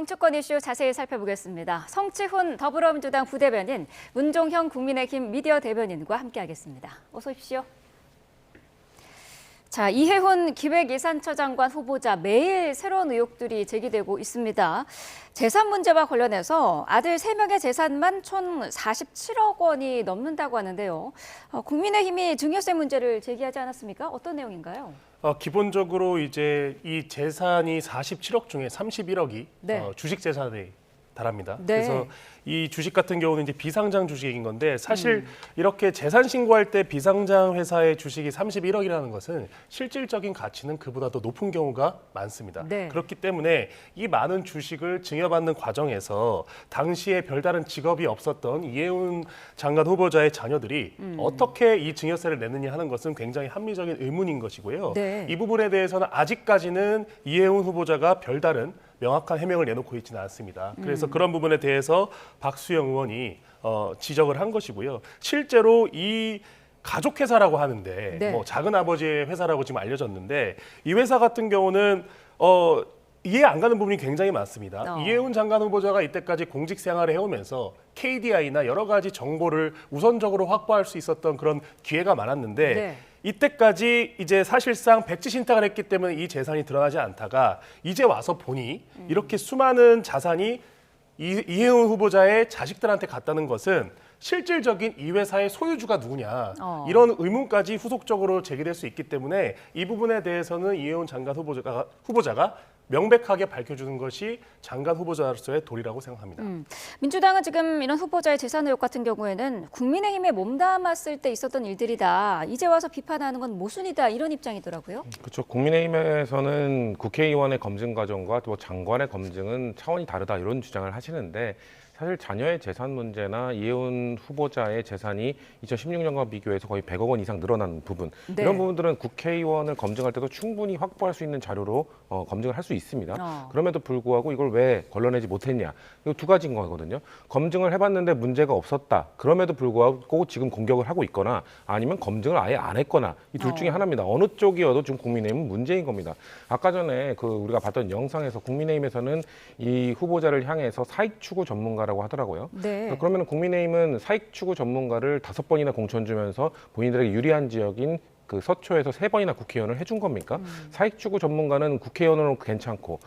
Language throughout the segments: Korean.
정치권 이슈 자세히 살펴보겠습니다. 성치훈 더불어민주당 부대변인, 문종형 국민의힘 미디어 대변인과 함께하겠습니다. 어서 오십시오. 자, 이해훈 기획예산처장관 후보자 매일 새로운 의혹들이 제기되고 있습니다. 재산 문제와 관련해서 아들 3명의 재산만 총 47억 원이 넘는다고 하는데요. 국민의힘이 증여세 문제를 제기하지 않았습니까? 어떤 내용인가요? 기본적으로 이제 이 재산이 47억 중에 31억이 주식 재산에 달합니다. 네. 그래서 이 주식 같은 경우는 이제 비상장 주식인 건데 사실 이렇게 재산 신고할 때 비상장 회사의 주식이 31억이라는 것은 실질적인 가치는 그보다 더 높은 경우가 많습니다. 네. 그렇기 때문에 이 많은 주식을 증여받는 과정에서 당시에 별다른 직업이 없었던 이해훈 장관 후보자의 자녀들이 어떻게 이 증여세를 내느냐 하는 것은 굉장히 합리적인 의문인 것이고요. 네. 이 부분에 대해서는 아직까지는 이해훈 후보자가 별다른 명확한 해명을 내놓고 있지는 않습니다. 그래서 그런 부분에 대해서 박수영 의원이 지적을 한 것이고요. 실제로 이 가족회사라고 하는데 네. 뭐 작은 아버지의 회사라고 지금 알려졌는데 이 회사 같은 경우는 이해 안 가는 부분이 굉장히 많습니다. 이해훈 장관 후보자가 이때까지 공직 생활을 해오면서 KDI나 여러 가지 정보를 우선적으로 확보할 수 있었던 그런 기회가 많았는데 네. 이때까지 이제 사실상 백지 신탁을 했기 때문에 이 재산이 드러나지 않다가 이제 와서 보니 이렇게 수많은 자산이 이해훈 후보자의 자식들한테 갔다는 것은 실질적인 이 회사의 소유주가 누구냐 이런 의문까지 후속적으로 제기될 수 있기 때문에 이 부분에 대해서는 이해훈 장관 후보자가 명백하게 밝혀주는 것이 장관 후보자로서의 도리라고 생각합니다. 민주당은 지금 이런 후보자의 재산 의혹 같은 경우에는 국민의힘에 몸담았을 때 있었던 일들이다. 이제 와서 비판하는 건 모순이다. 이런 입장이더라고요. 그렇죠. 국민의힘에서는 국회의원의 검증 과정과 또 장관의 검증은 차원이 다르다 이런 주장을 하시는데 사실 자녀의 재산 문제나 이해훈 후보자의 재산이 2016년과 비교해서 거의 100억 원 이상 늘어난 부분 네. 이런 부분들은 국회의원을 검증할 때도 충분히 확보할 수 있는 자료로 검증을 할 수 있습니다. 그럼에도 불구하고 이걸 왜 걸러내지 못했냐 이거 두 가지인 거거든요. 검증을 해봤는데 문제가 없었다. 그럼에도 불구하고 지금 공격을 하고 있거나 아니면 검증을 아예 안 했거나 이 둘 중에 하나입니다. 어느 쪽이어도 지금 국민의힘은 문제인 겁니다. 아까 전에 우리가 봤던 영상에서 국민의힘에서는 이 후보자를 향해서 사익 추구 전문가라고 하더라고요. 네. 그러면 국민의힘은 사익 추구 전문가를 5번이나 공천 주면서 본인들에게 유리한 지역인 그 서초에서 3번이나 국회의원을 해준 겁니까? 사익 추구 전문가는 국회의원으로 괜찮고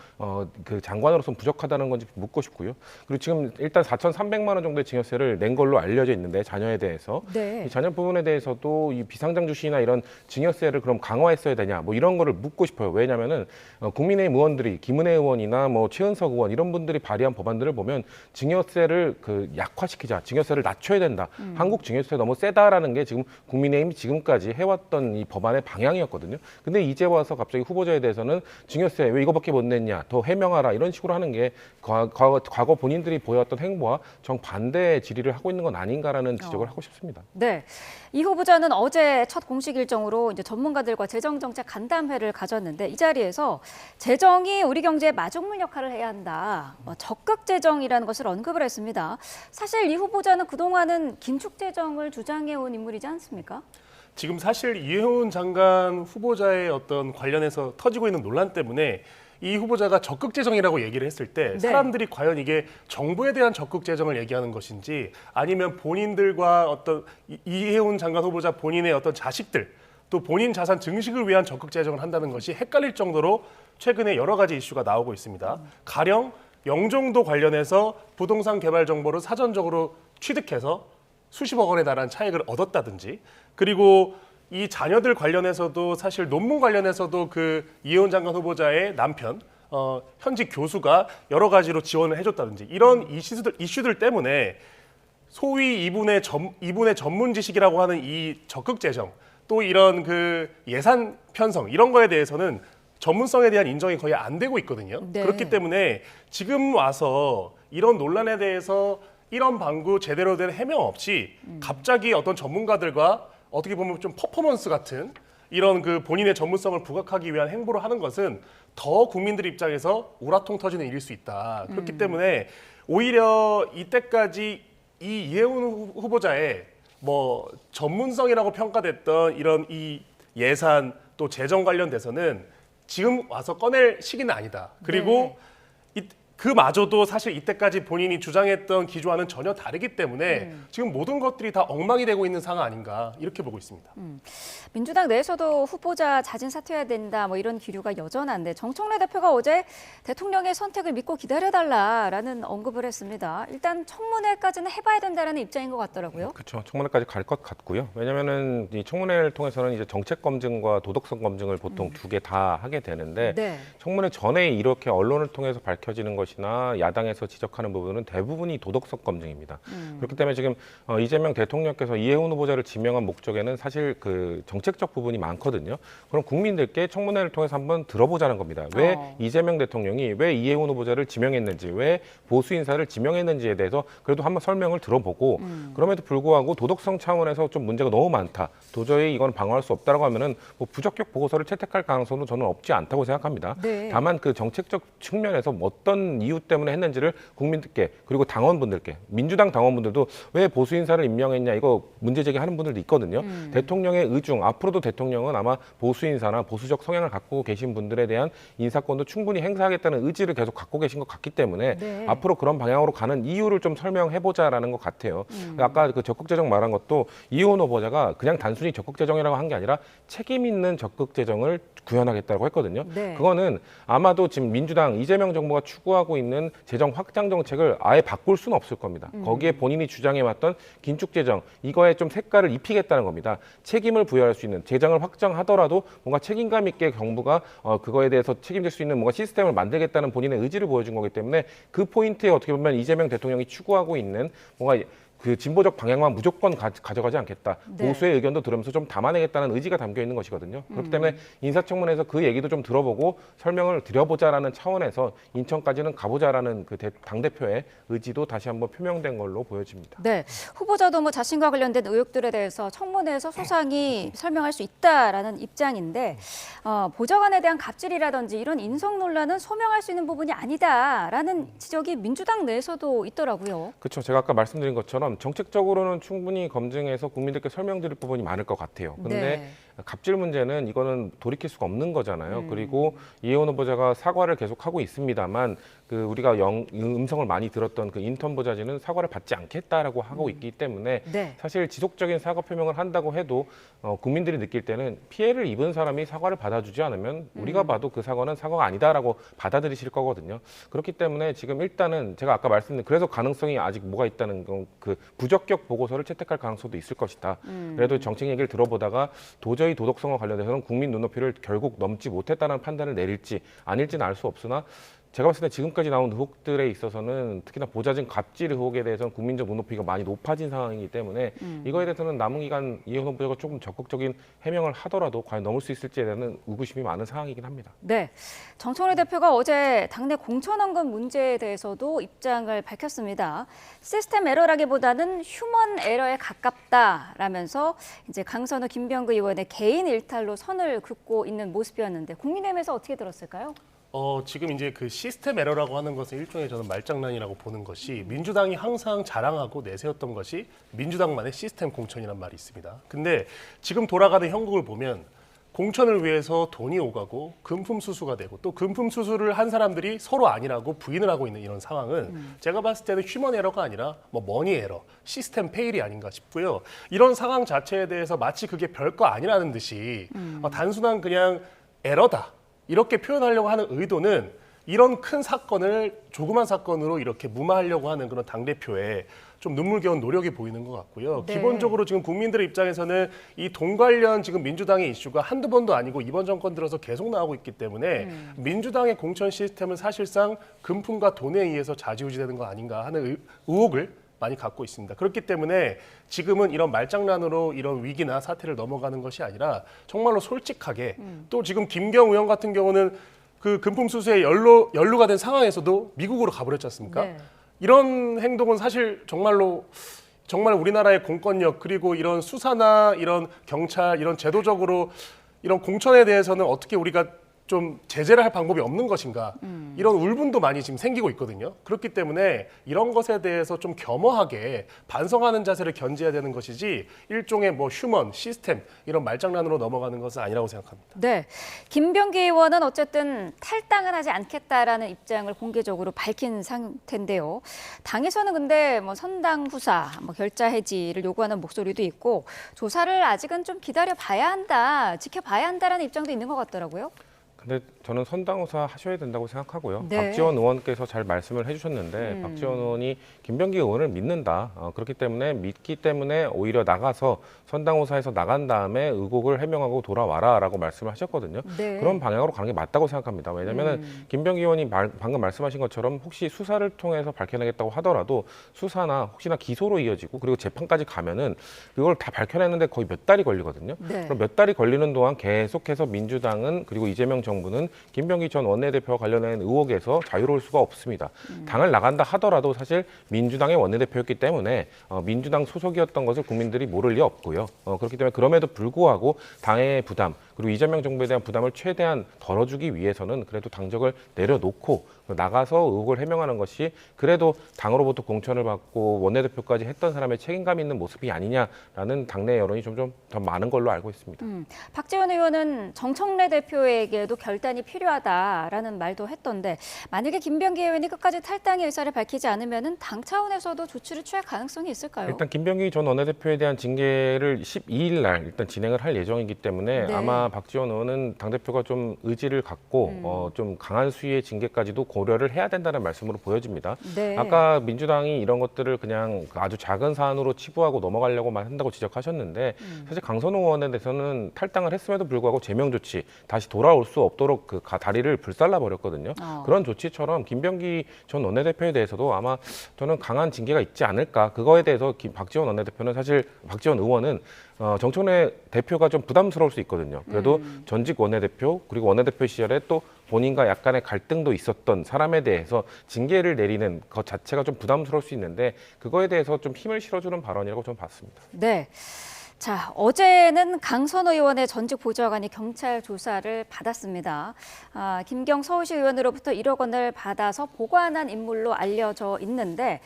그 장관으로서는 부족하다는 건지 묻고 싶고요. 그리고 지금 일단 4,300만 원 정도의 증여세를 낸 걸로 알려져 있는데 자녀에 대해서 네. 이 자녀 부분에 대해서도 이 비상장 주식이나 이런 증여세를 그럼 강화했어야 되냐 뭐 이런 거를 묻고 싶어요. 왜냐하면은 국민의힘 의원들이 김은혜 의원이나 뭐 최은석 의원 이런 분들이 발의한 법안들을 보면 증여세를 약화시키자, 증여세를 낮춰야 된다. 한국 증여세 너무 세다라는 게 지금 국민의힘이 지금까지 해왔던 이 법안의 방향이었거든요. 근데 이제 와서 갑자기 후보자에 대해서는 증여세 왜 이거밖에 못 냈냐, 더 해명하라 이런 식으로 하는 게 과거 본인들이 보여왔던 행보와 정반대의 질의를 하고 있는 건 아닌가라는 지적을 하고 싶습니다. 네. 이 후보자는 어제 첫 공식 일정으로 이제 전문가들과 재정정책 간담회를 가졌는데 이 자리에서 재정이 우리 경제의 마중물 역할을 해야 한다. 적극 재정이라는 것을 언급을 했습니다. 사실 이 후보자는 그동안은 긴축 재정을 주장해온 인물이지 않습니까? 지금 사실 이해훈 장관 후보자의 어떤 관련해서 터지고 있는 논란 때문에 이 후보자가 적극 재정이라고 얘기를 했을 때 사람들이 과연 이게 정부에 대한 적극 재정을 얘기하는 것인지 아니면 본인들과 어떤 이해훈 장관 후보자 본인의 어떤 자식들 또 본인 자산 증식을 위한 적극 재정을 한다는 것이 헷갈릴 정도로 최근에 여러 가지 이슈가 나오고 있습니다. 가령 영종도 관련해서 부동산 개발 정보를 사전적으로 취득해서 수십억 원에 달하는 차익을 얻었다든지 그리고 이 자녀들 관련해서도 사실 논문 관련해서도 이해훈 장관 후보자의 남편 현직 교수가 여러 가지로 지원을 해줬다든지 이런 이슈들 때문에 소위 이분의 전문 지식이라고 하는 이 적극 재정 또 이런 예산 편성 이런 거에 대해서는 전문성에 대한 인정이 거의 안 되고 있거든요. 네. 그렇기 때문에 지금 와서 이런 논란에 대해서 이런 방구 제대로 된 해명 없이 갑자기 어떤 전문가들과 어떻게 보면 좀 퍼포먼스 같은 이런 본인의 전문성을 부각하기 위한 행보를 하는 것은 더 국민들 입장에서 우라통 터지는 일일 수 있다. 그렇기 때문에 오히려 이때까지 이 이해훈 후보자의 뭐 전문성이라고 평가됐던 이런 이 예산 또 재정 관련돼서는 지금 와서 꺼낼 시기는 아니다. 그리고 그마저도 사실 이때까지 본인이 주장했던 기조와는 전혀 다르기 때문에 지금 모든 것들이 다 엉망이 되고 있는 상황 아닌가 이렇게 보고 있습니다. 민주당 내에서도 후보자 자진 사퇴해야 된다 뭐 이런 기류가 여전한데 정청래 대표가 어제 대통령의 선택을 믿고 기다려달라라는 언급을 했습니다. 일단 청문회까지는 해봐야 된다라는 입장인 것 같더라고요. 그렇죠. 청문회까지 갈 것 같고요. 왜냐하면은 이 청문회를 통해서는 이제 정책 검증과 도덕성 검증을 보통 두 개 다 하게 되는데 네. 청문회 전에 이렇게 언론을 통해서 밝혀지는 것이나 야당에서 지적하는 부분은 대부분이 도덕성 검증입니다. 그렇기 때문에 지금 이재명 대통령께서 이해훈 후보자를 지명한 목적에는 사실 그 정책적 부분이 많거든요. 그럼 국민들께 청문회를 통해서 한번 들어보자는 겁니다. 왜 이재명 대통령이 왜 이해훈 후보자를 지명했는지, 왜 보수 인사를 지명했는지에 대해서 그래도 한번 설명을 들어보고 그럼에도 불구하고 도덕성 차원에서 좀 문제가 너무 많다. 도저히 이건 방어할 수 없다라고 하면은 뭐 부적격 보고서를 채택할 가능성도 저는 없지 않다고 생각합니다. 네. 다만 그 정책적 측면에서 어떤 이유 때문에 했는지를 국민들께 그리고 당원분들께 민주당 당원분들도 왜 보수 인사를 임명했냐 이거 문제 제기하는 분들도 있거든요. 대통령의 의중 앞으로도 대통령은 아마 보수 인사나 보수적 성향을 갖고 계신 분들에 대한 인사권도 충분히 행사하겠다는 의지를 계속 갖고 계신 것 같기 때문에 네. 앞으로 그런 방향으로 가는 이유를 좀 설명해보자라는 것 같아요. 아까 그 적극 재정 말한 것도 이해훈 후보자가 그냥 단순히 적극 재정이라고 한 게 아니라 책임 있는 적극 재정을 구현하겠다고 했거든요. 네. 그거는 아마도 지금 민주당 이재명 정부가 추구하고 있는 재정 확장 정책을 아예 바꿀 수는 없을 겁니다. 거기에 본인이 주장해왔던 긴축 재정 이거에 좀 색깔을 입히겠다는 겁니다. 책임을 부여할 수 있는 재정을 확장하더라도 뭔가 책임감 있게 정부가 그거에 대해서 책임질 수 있는 뭔가 시스템을 만들겠다는 본인의 의지를 보여준 거기 때문에 그 포인트에 어떻게 보면 이재명 대통령이 추구하고 있는 뭔가 그 진보적 방향만 무조건 가져가지 않겠다. 네. 보수의 의견도 들으면서 좀 담아내겠다는 의지가 담겨 있는 것이거든요. 그렇기 때문에 인사청문회에서 그 얘기도 좀 들어보고 설명을 드려보자라는 차원에서 인천까지는 가보자라는 그 당대표의 의지도 다시 한번 표명된 걸로 보여집니다. 네, 후보자도 뭐 자신과 관련된 의혹들에 대해서 청문회에서 소상히 설명할 수 있다라는 입장인데 보좌관에 대한 갑질이라든지 이런 인성 논란은 소명할 수 있는 부분이 아니다라는 지적이 민주당 내에서도 있더라고요. 그렇죠. 제가 아까 말씀드린 것처럼 정책적으로는 충분히 검증해서 국민들께 설명드릴 부분이 많을 것 같아요. 근데 네. 갑질 문제는 이거는 돌이킬 수가 없는 거잖아요. 그리고 이해훈 후보자가 사과를 계속하고 있습니다만 그 우리가 음성을 많이 들었던 그 인턴 보좌진은 사과를 받지 않겠다라고 하고 있기 때문에 네. 사실 지속적인 사과 표명을 한다고 해도 국민들이 느낄 때는 피해를 입은 사람이 사과를 받아주지 않으면 우리가 봐도 그 사과는 사과가 아니다라고 받아들이실 거거든요. 그렇기 때문에 지금 일단은 제가 아까 말씀드린 그래서 가능성이 아직 뭐가 있다는 건 그 부적격 보고서를 채택할 가능성도 있을 것이다. 그래도 정책 얘기를 들어보다가 도저히 도덕성과 관련해서는 국민 눈높이를 결국 넘지 못했다는 판단을 내릴지 아닐지는 알 수 없으나 제가 봤을 때 지금까지 나온 의혹들에 있어서는 특히나 보좌진 갑질 의혹에 대해서는 국민적 눈높이가 많이 높아진 상황이기 때문에 이거에 대해서는 남은 기간 이해훈 후보자가 조금 적극적인 해명을 하더라도 과연 넘을 수 있을지에 대한 의구심이 많은 상황이긴 합니다. 네, 정청래 대표가 어제 당내 공천원금 문제에 대해서도 입장을 밝혔습니다. 시스템 에러라기보다는 휴먼 에러에 가깝다라면서 이제 강선우, 김병구 의원의 개인 일탈로 선을 긋고 있는 모습이었는데 국민의힘에서 어떻게 들었을까요? 지금 이제 그 시스템 에러라고 하는 것은 일종의 저는 말장난이라고 보는 것이 민주당이 항상 자랑하고 내세웠던 것이 민주당만의 시스템 공천이란 말이 있습니다. 근데 지금 돌아가는 형국을 보면 공천을 위해서 돈이 오가고 금품 수수가 되고 또 금품 수수를 한 사람들이 서로 아니라고 부인을 하고 있는 이런 상황은 제가 봤을 때는 휴먼 에러가 아니라 뭐 머니 에러, 시스템 페일이 아닌가 싶고요. 이런 상황 자체에 대해서 마치 그게 별거 아니라는 듯이 단순한 그냥 에러다. 이렇게 표현하려고 하는 의도는 이런 큰 사건을 조그만 사건으로 이렇게 무마하려고 하는 그런 당대표의 좀 눈물겨운 노력이 보이는 것 같고요. 네. 기본적으로 지금 국민들의 입장에서는 이 돈 관련 지금 민주당의 이슈가 한두 번도 아니고 이번 정권 들어서 계속 나오고 있기 때문에 민주당의 공천 시스템은 사실상 금품과 돈에 의해서 좌지우지되는 거 아닌가 하는 의혹을 많이 갖고 있습니다. 그렇기 때문에 지금은 이런 말장난으로 이런 위기나 사태를 넘어가는 것이 아니라 정말로 솔직하게 또 지금 김경 의원 같은 경우는 그 금품 수수에 연루가 된 상황에서도 미국으로 가버렸지 않습니까? 네. 이런 행동은 사실 정말 우리나라의 공권력 그리고 이런 수사나 이런 경찰 이런 제도적으로 이런 공천에 대해서는 어떻게 우리가 좀 제재를 할 방법이 없는 것인가 이런 울분도 많이 지금 생기고 있거든요. 그렇기 때문에 이런 것에 대해서 좀 겸허하게 반성하는 자세를 견지해야 되는 것이지 일종의 뭐 휴먼 시스템 이런 말장난으로 넘어가는 것은 아니라고 생각합니다. 네, 김병기 의원은 어쨌든 탈당은 하지 않겠다라는 입장을 공개적으로 밝힌 상태인데요. 당에서는 근데 뭐 선당 후사, 뭐 결자 해지를 요구하는 목소리도 있고 조사를 아직은 좀 기다려 봐야 한다, 지켜봐야 한다라는 입장도 있는 것 같더라고요. 근데 저는 선당후사 하셔야 된다고 생각하고요. 네. 박지원 의원께서 잘 말씀을 해주셨는데 박지원 의원이 김병기 의원을 믿는다. 그렇기 때문에 믿기 때문에 오히려 나가서 선당후사에서 나간 다음에 의곡을 해명하고 돌아와라라고 말씀을 하셨거든요. 네. 그런 방향으로 가는 게 맞다고 생각합니다. 왜냐하면 김병기 의원이 방금 말씀하신 것처럼 혹시 수사를 통해서 밝혀내겠다고 하더라도 수사나 혹시나 기소로 이어지고 그리고 재판까지 가면은 그걸 다 밝혀내는데 거의 몇 달이 걸리거든요. 네. 그럼 몇 달이 걸리는 동안 계속해서 민주당은 그리고 이재명 정부는 김병기 전 원내대표와 관련된 의혹에서 자유로울 수가 없습니다. 당을 나간다 하더라도 사실 민주당의 원내대표였기 때문에 민주당 소속이었던 것을 국민들이 모를 리 없고요. 그렇기 때문에 그럼에도 불구하고 당의 부담 그리고 이재명 정부에 대한 부담을 최대한 덜어주기 위해서는 그래도 당적을 내려놓고 나가서 의혹을 해명하는 것이 그래도 당으로부터 공천을 받고 원내대표까지 했던 사람의 책임감 있는 모습이 아니냐라는 당내 여론이 좀 더 많은 걸로 알고 있습니다. 박지원 의원은 정청래 대표에게도 결단이 필요하다라는 말도 했던데 만약에 김병기 의원이 끝까지 탈당의 의사를 밝히지 않으면은 당 차원에서도 조치를 취할 가능성이 있을까요? 일단 김병기 전 원내대표에 대한 징계를 12일 날 일단 진행을 할 예정이기 때문에 네. 아마 박지원 의원은 당대표가 좀 의지를 갖고 좀 강한 수위의 징계까지도 고려를 해야 된다는 말씀으로 보여집니다. 네. 아까 민주당이 이런 것들을 그냥 아주 작은 사안으로 치부하고 넘어가려고만 한다고 지적하셨는데 사실 강선호 의원에 대해서는 탈당을 했음에도 불구하고 제명 조치 다시 돌아올 수 없도록 그 다리를 불살라 버렸거든요. 그런 조치처럼 김병기 전 원내대표에 대해서도 아마 저는 강한 징계가 있지 않을까. 그거에 대해서 박지원 원내대표는 사실 박지원 의원은 정청래 대표가 좀 부담스러울 수 있거든요. 그래도 전직 원내대표 그리고 원내대표 시절에 또 본인과 약간의 갈등도 있었던 사람에 대해서 징계를 내리는 것 자체가 좀 부담스러울 수 있는데 그거에 대해서 좀 힘을 실어주는 발언이라고 저는 봤습니다. 네. 자, 어제는 강선호 의원의 전직 보좌관이 경찰 조사를 받았습니다. 김경 서울시 의원으로부터 1억 원을 받아서 보관한 인물로 알려져 있는데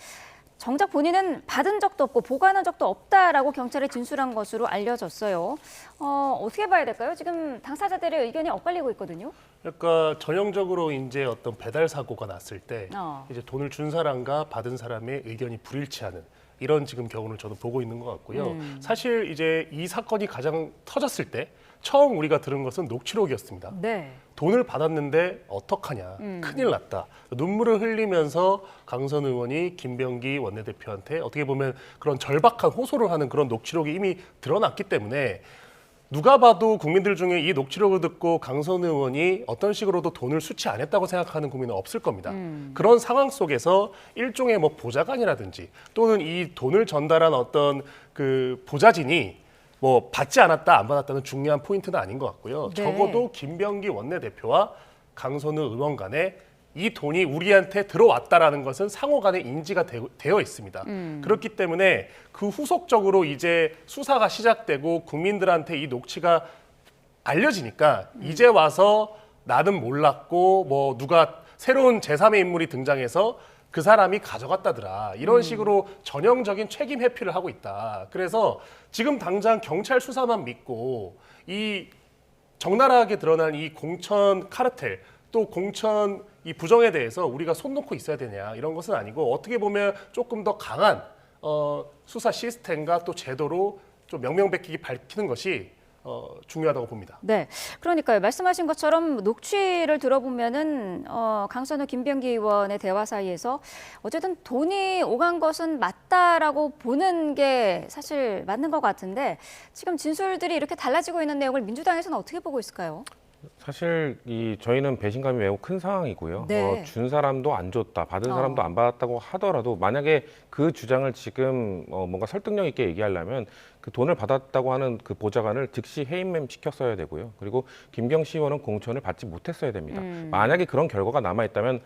정작 본인은 받은 적도 없고 보관한 적도 없다라고 경찰에 진술한 것으로 알려졌어요. 어떻게 봐야 될까요? 지금 당사자들의 의견이 엇갈리고 있거든요. 그러니까 전형적으로 이제 어떤 배달 사고가 났을 때 이제 돈을 준 사람과 받은 사람의 의견이 불일치하는 이런 지금 경우를 저는 보고 있는 것 같고요. 사실 이제 이 사건이 가장 터졌을 때 처음 우리가 들은 것은 녹취록이었습니다. 네. 돈을 받았는데 어떡하냐, 큰일 났다. 눈물을 흘리면서 강선 의원이 김병기 원내대표한테 어떻게 보면 그런 절박한 호소를 하는 그런 녹취록이 이미 드러났기 때문에 누가 봐도 국민들 중에 이 녹취록을 듣고 강선 의원이 어떤 식으로도 돈을 수치 안 했다고 생각하는 국민은 없을 겁니다. 그런 상황 속에서 일종의 뭐 보좌관이라든지 또는 이 돈을 전달한 어떤 그 보좌진이 뭐 받지 않았다 안 받았다는 중요한 포인트는 아닌 것 같고요. 네. 적어도 김병기 원내대표와 강선우 의원 간에 이 돈이 우리한테 들어왔다라는 것은 상호 간에 인지가 되어 있습니다. 그렇기 때문에 그 후속적으로 이제 수사가 시작되고 국민들한테 이 녹취가 알려지니까 이제 와서 나는 몰랐고 뭐 누가 새로운 제3의 인물이 등장해서 그 사람이 가져갔다더라. 이런 식으로 전형적인 책임 회피를 하고 있다. 그래서 지금 당장 경찰 수사만 믿고 이 적나라하게 드러난 이 공천 카르텔 또 공천 이 부정에 대해서 우리가 손 놓고 있어야 되냐 이런 것은 아니고 어떻게 보면 조금 더 강한 수사 시스템과 또 제도로 좀 명명백백히 밝히는 것이 중요하다고 봅니다. 네, 그러니까요. 말씀하신 것처럼 녹취를 들어보면은 강선우 김병기 의원의 대화 사이에서 어쨌든 돈이 오간 것은 맞다라고 보는 게 사실 맞는 것 같은데 지금 진술들이 이렇게 달라지고 있는 내용을 민주당에서는 어떻게 보고 있을까요? 사실 저희는 배신감이 매우 큰 상황이고요. 네. 준 사람도 안 줬다, 받은 사람도 안 받았다고 하더라도 만약에 그 주장을 지금 뭔가 설득력 있게 얘기하려면 그 돈을 받았다고 하는 그 보좌관을 즉시 해임을 시켰어야 되고요. 그리고 김경시 의원은 공천을 받지 못했어야 됩니다. 만약에 그런 결과가 남아있다면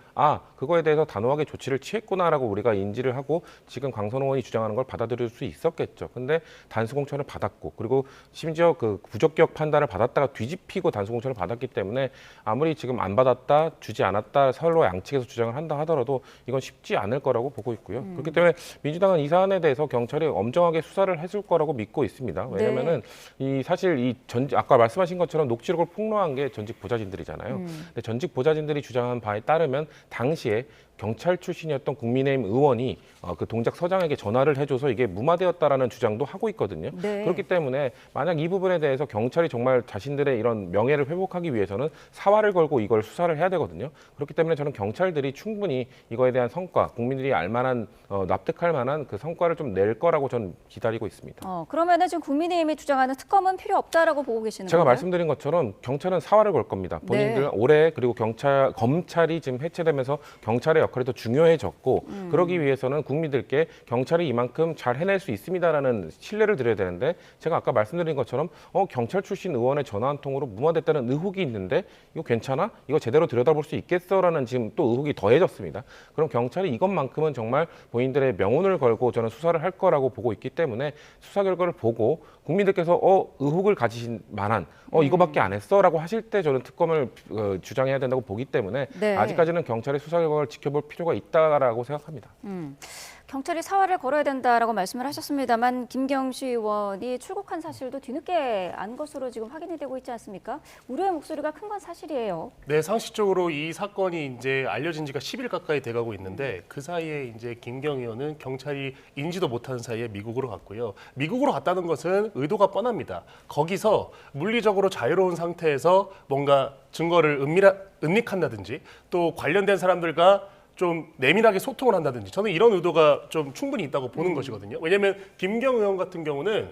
그거에 대해서 단호하게 조치를 취했구나라고 우리가 인지를 하고 지금 강선호 의원이 주장하는 걸 받아들일 수 있었겠죠. 근데 단수 공천을 받았고 그리고 심지어 그 부적격 판단을 받았다가 뒤집히고 단수 공천을 받았기 많기 때문에 아무리 지금 안 받았다, 주지 않았다 서로 양측에서 주장을 한다 하더라도 이건 쉽지 않을 거라고 보고 있고요. 그렇기 때문에 민주당은 이 사안에 대해서 경찰이 엄정하게 수사를 해줄 거라고 믿고 있습니다. 왜냐면은 이 사실 이 아까 말씀하신 것처럼 녹취록을 폭로한 게 전직 보좌진들이잖아요. 근데 전직 보좌진들이 주장한 바에 따르면 당시에 경찰 출신이었던 국민의힘 의원이 그 동작 서장에게 전화를 해줘서 이게 무마되었다라는 주장도 하고 있거든요. 네. 그렇기 때문에 만약 이 부분에 대해서 경찰이 정말 자신들의 이런 명예를 회복하기 위해서는 사활을 걸고 이걸 수사를 해야 되거든요. 그렇기 때문에 저는 경찰들이 충분히 이거에 대한 성과, 국민들이 알만한 납득할 만한 그 성과를 좀 낼 거라고 저는 기다리고 있습니다. 그러면은 지금 국민의힘이 주장하는 특검은 필요 없다라고 보고 계시는 제가 건가요? 말씀드린 것처럼 경찰은 사활을 걸 겁니다. 본인들 네. 올해 그리고 검찰이 지금 해체되면서 경찰의 역할이 더 중요해졌고 그러기 위해서는 국민들께 경찰이 이만큼 잘 해낼 수 있습니다라는 신뢰를 드려야 되는데 제가 아까 말씀드린 것처럼 경찰 출신 의원의 전화 한 통으로 무마됐다는 의혹이 있는데 이거 괜찮아? 이거 제대로 들여다볼 수 있겠어라는 지금 또 의혹이 더해졌습니다. 그럼 경찰이 이것만큼은 정말 본인들의 명운을 걸고 저는 수사를 할 거라고 보고 있기 때문에 수사 결과를 보고 국민들께서 의혹을 가지신 만한 이거밖에 안 했어라고 하실 때 저는 특검을 주장해야 된다고 보기 때문에 네. 아직까지는 경찰의 수사 결과를 지켜볼 필요가 있다라고 생각합니다. 경찰이 사활을 걸어야 된다라고 말씀을 하셨습니다만 김경시 의원이 출국한 사실도 뒤늦게 안 것으로 지금 확인이 되고 있지 않습니까? 우려의 목소리가 큰 건 사실이에요. 네, 상식적으로 이 사건이 이제 알려진 지가 10일 가까이 돼가고 있는데 그 사이에 이제 김경 의원은 경찰이 인지도 못하는 사이에 미국으로 갔고요. 미국으로 갔다는 것은 의도가 뻔합니다. 거기서 물리적으로 자유로운 상태에서 뭔가 증거를 은닉한다든지 또 관련된 사람들과 좀 내밀하게 소통을 한다든지 저는 이런 의도가 좀 충분히 있다고 보는 것이거든요. 왜냐하면 김경 의원 같은 경우는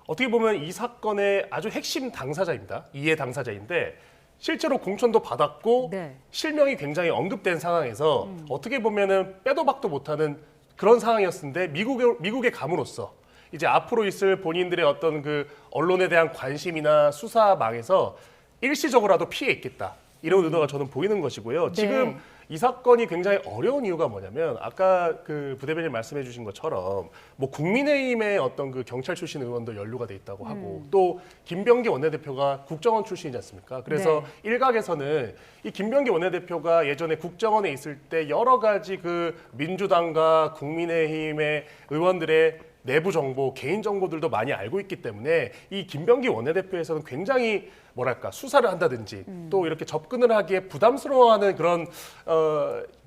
어떻게 보면 이 사건의 아주 핵심 당사자입니다. 이해 당사자인데 실제로 공천도 받았고 네. 실명이 굉장히 언급된 상황에서 어떻게 보면은 빼도 박도 못하는 그런 상황이었는데 미국에 감으로써 이제 앞으로 있을 본인들의 어떤 그 언론에 대한 관심이나 수사망에서 일시적으로라도 피해 있겠다. 이런 의도가 저는 보이는 것이고요. 네. 지금 이 사건이 굉장히 어려운 이유가 뭐냐면 아까 그 부대변인 말씀해 주신 것처럼 뭐 국민의힘의 어떤 그 경찰 출신 의원도 연루가 돼 있다고 하고 또 김병기 원내대표가 국정원 출신이지 않습니까? 그래서 일각에서는 이 김병기 원내대표가 예전에 국정원에 있을 때 여러 가지 그 민주당과 국민의힘의 의원들의 내부 정보, 개인 정보들도 많이 알고 있기 때문에 이 김병기 원내대표에서는 굉장히 뭐랄까 수사를 한다든지 또 이렇게 접근을 하기에 부담스러워하는 그런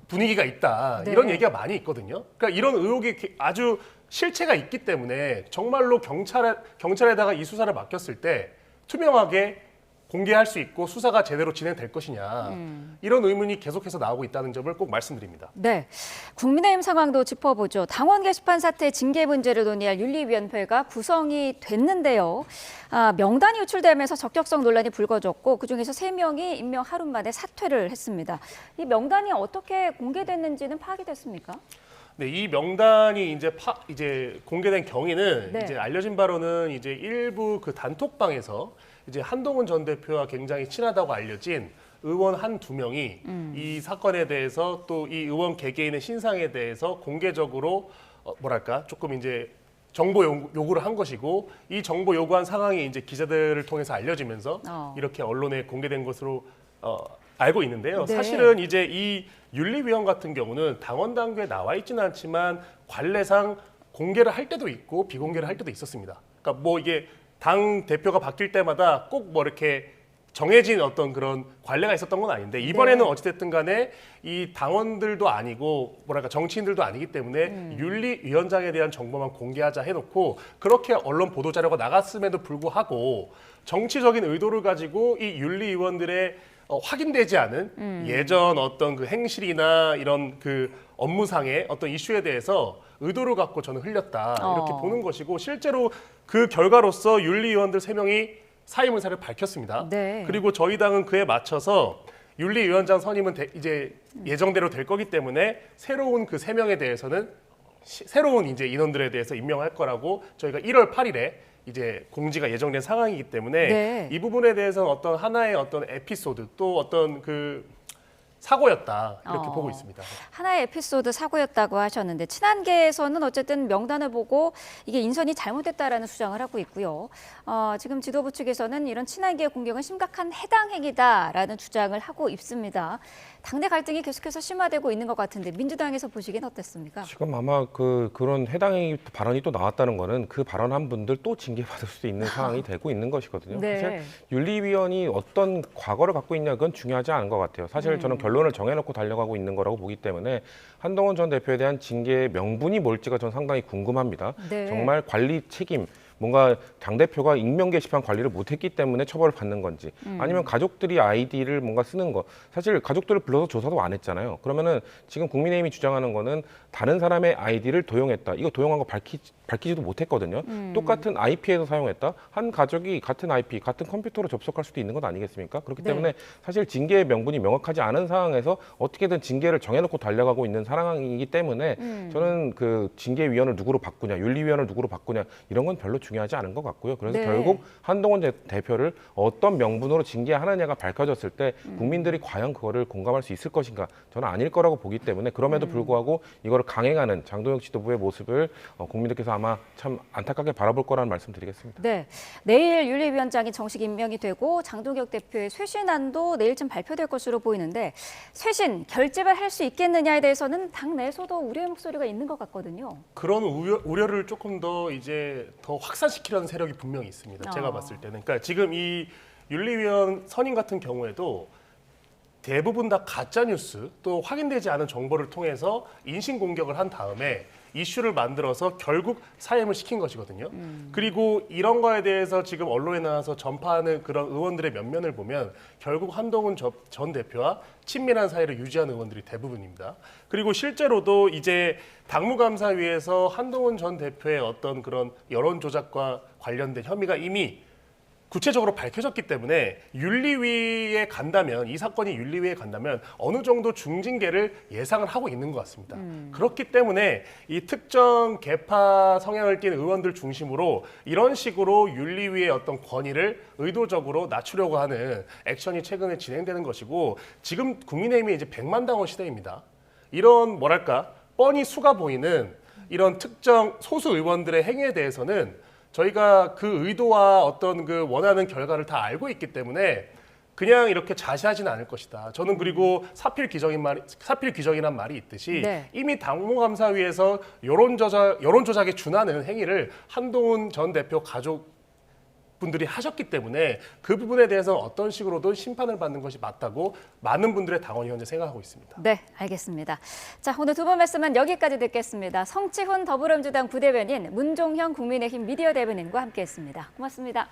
분위기가 있다. 네. 이런 얘기가 많이 있거든요. 그러니까 이런 의혹이 아주 실체가 있기 때문에 정말로 경찰에다가 이 수사를 맡겼을 때 투명하게 공개할 수 있고 수사가 제대로 진행될 것이냐 이런 의문이 계속해서 나오고 있다는 점을 꼭 말씀드립니다. 네, 국민의힘 상황도 짚어보죠. 당원 게시판 사태 징계 문제를 논의할 윤리위원회가 구성이 됐는데요. 명단이 유출되면서 적격성 논란이 불거졌고 그중에서 3명이 임명 하루 만에 사퇴를 했습니다. 이 명단이 어떻게 공개됐는지는 파악이 됐습니까? 네, 이 명단이 이제 공개된 경위는 네. 이제 알려진 바로는 이제 일부 그 단톡방에서 이제 한동훈 전 대표와 굉장히 친하다고 알려진 의원 한두 명이 이 사건에 대해서 또 이 의원 개개인의 신상에 대해서 공개적으로 뭐랄까 조금 이제 정보 요구를 한 것이고 이 정보 요구한 상황이 이제 기자들을 통해서 알려지면서 이렇게 언론에 공개된 것으로 알고 있는데요. 네. 사실은 이제 이 윤리위원 같은 경우는 당원 당규에 나와 있지는 않지만 관례상 공개를 할 때도 있고 비공개를 할 때도 있었습니다. 그러니까 뭐 이게 당 대표가 바뀔 때마다 꼭 뭐 이렇게 정해진 어떤 그런 관례가 있었던 건 아닌데 이번에는 네. 어찌됐든 간에 이 당원들도 아니고 뭐랄까 정치인들도 아니기 때문에 윤리위원장에 대한 정보만 공개하자 해놓고 그렇게 언론 보도 자료가 나갔음에도 불구하고 정치적인 의도를 가지고 이 윤리위원들의 확인되지 않은 예전 어떤 그 행실이나 이런 그 업무상의 어떤 이슈에 대해서 의도를 갖고 저는 흘렸다 이렇게 보는 것이고 실제로 그 결과로서 윤리위원들 3명이 사임 의사를 밝혔습니다. 네. 그리고 저희 당은 그에 맞춰서 윤리위원장 선임은 이제 예정대로 될 거기 때문에 새로운 그 3명에 대해서는 새로운 이제 인원들에 대해서 임명할 거라고 저희가 1월 8일에 이제 공지가 예정된 상황이기 때문에 네. 이 부분에 대해서는 어떤 하나의 어떤 에피소드 또 어떤 그 사고였다 이렇게 보고 있습니다. 하나의 에피소드 사고였다고 하셨는데 친한계에서는 어쨌든 명단을 보고 이게 인선이 잘못됐다라는 주장을 하고 있고요. 지금 지도부 측에서는 이런 친한계 공격은 심각한 해당 행위다라는 주장을 하고 있습니다. 당내 갈등이 계속해서 심화되고 있는 것 같은데 민주당에서 보시기엔 어땠습니까? 지금 아마 그런 해당의 발언이 또 나왔다는 거는 그 발언한 분들 또 징계받을 수 있는 상황이 되고 있는 것이거든요. 네. 사실 윤리위원이 어떤 과거를 갖고 있냐 그건 중요하지 않은 것 같아요. 사실 저는 결론을 정해놓고 달려가고 있는 거라고 보기 때문에 한동훈 전 대표에 대한 징계의 명분이 뭘지가 전 상당히 궁금합니다. 네. 정말 관리 책임 뭔가 당대표가 익명 게시판 관리를 못했기 때문에 처벌을 받는 건지 아니면 가족들이 아이디를 뭔가 쓰는 거 사실 가족들을 불러서 조사도 안 했잖아요. 그러면은 지금 국민의힘이 주장하는 거는 다른 사람의 아이디를 도용했다. 이거 도용한 거 밝히지도 못했거든요. 똑같은 IP에서 사용했다. 한 가족이 같은 IP, 같은 컴퓨터로 접속할 수도 있는 것 아니겠습니까? 그렇기 네. 때문에 사실 징계의 명분이 명확하지 않은 상황에서 어떻게든 징계를 정해놓고 달려가고 있는 상황이기 때문에 저는 그 징계위원을 누구로 바꾸냐, 윤리위원을 누구로 바꾸냐 이런 건 별로 중요하지 않은 것 같고요. 그래서 네. 결국 한동훈 대표를 어떤 명분으로 징계하느냐가 밝혀졌을 때 국민들이 과연 그거를 공감할 수 있을 것인가 저는 아닐 거라고 보기 때문에 그럼에도 불구하고 이거를 강행하는 장동혁 지도부의 모습을 국민들께서 아마 참 안타깝게 바라볼 거라는 말씀드리겠습니다. 네, 내일 윤리위원장이 정식 임명이 되고 장동혁 대표의 쇄신안도 내일쯤 발표될 것으로 보이는데 쇄신 결집을 할 수 있겠느냐에 대해서는 당내에서도 우려의 목소리가 있는 것 같거든요. 그런 우려를 조금 더 이제 더 확산시키려는 세력이 분명히 있습니다. 제가 봤을 때는. 그러니까 지금 이 윤리위원 선임 같은 경우에도 대부분 다 가짜 뉴스 또 확인되지 않은 정보를 통해서 인신 공격을 한 다음에 이슈를 만들어서 결국 사임을 시킨 것이거든요. 그리고 이런 거에 대해서 지금 언론에 나와서 전파하는 그런 의원들의 면면을 보면 결국 한동훈 전 대표와 친밀한 사이를 유지하는 의원들이 대부분입니다. 그리고 실제로도 이제 당무감사위에서 한동훈 전 대표의 어떤 그런 여론 조작과 관련된 혐의가 이미 구체적으로 밝혀졌기 때문에 윤리위에 간다면 이 사건이 윤리위에 간다면 어느 정도 중징계를 예상을 하고 있는 것 같습니다. 그렇기 때문에 이 특정 계파 성향을 띤 의원들 중심으로 이런 식으로 윤리위의 어떤 권위를 의도적으로 낮추려고 하는 액션이 최근에 진행되는 것이고 지금 국민의힘이 이제 100만 당원 시대입니다. 이런 뭐랄까 뻔히 수가 보이는 이런 특정 소수 의원들의 행위에 대해서는 저희가 그 의도와 어떤 그 원하는 결과를 다 알고 있기 때문에 그냥 이렇게 자시하지는 않을 것이다. 저는 그리고 사필 규정이란 말이 있듯이 네. 이미 당무감사위에서 여론 조작에 준하는 행위를 한동훈 전 대표 가족 분들이 하셨기 때문에 그 부분에 대해서 어떤 식으로든 심판을 받는 것이 맞다고 많은 분들의 당원이 현재 생각하고 있습니다. 네, 알겠습니다. 자, 오늘 두 분 말씀은 여기까지 듣겠습니다. 성치훈 더불어민주당 부대변인, 문종형 국민의힘 미디어 대변인과 함께했습니다. 고맙습니다.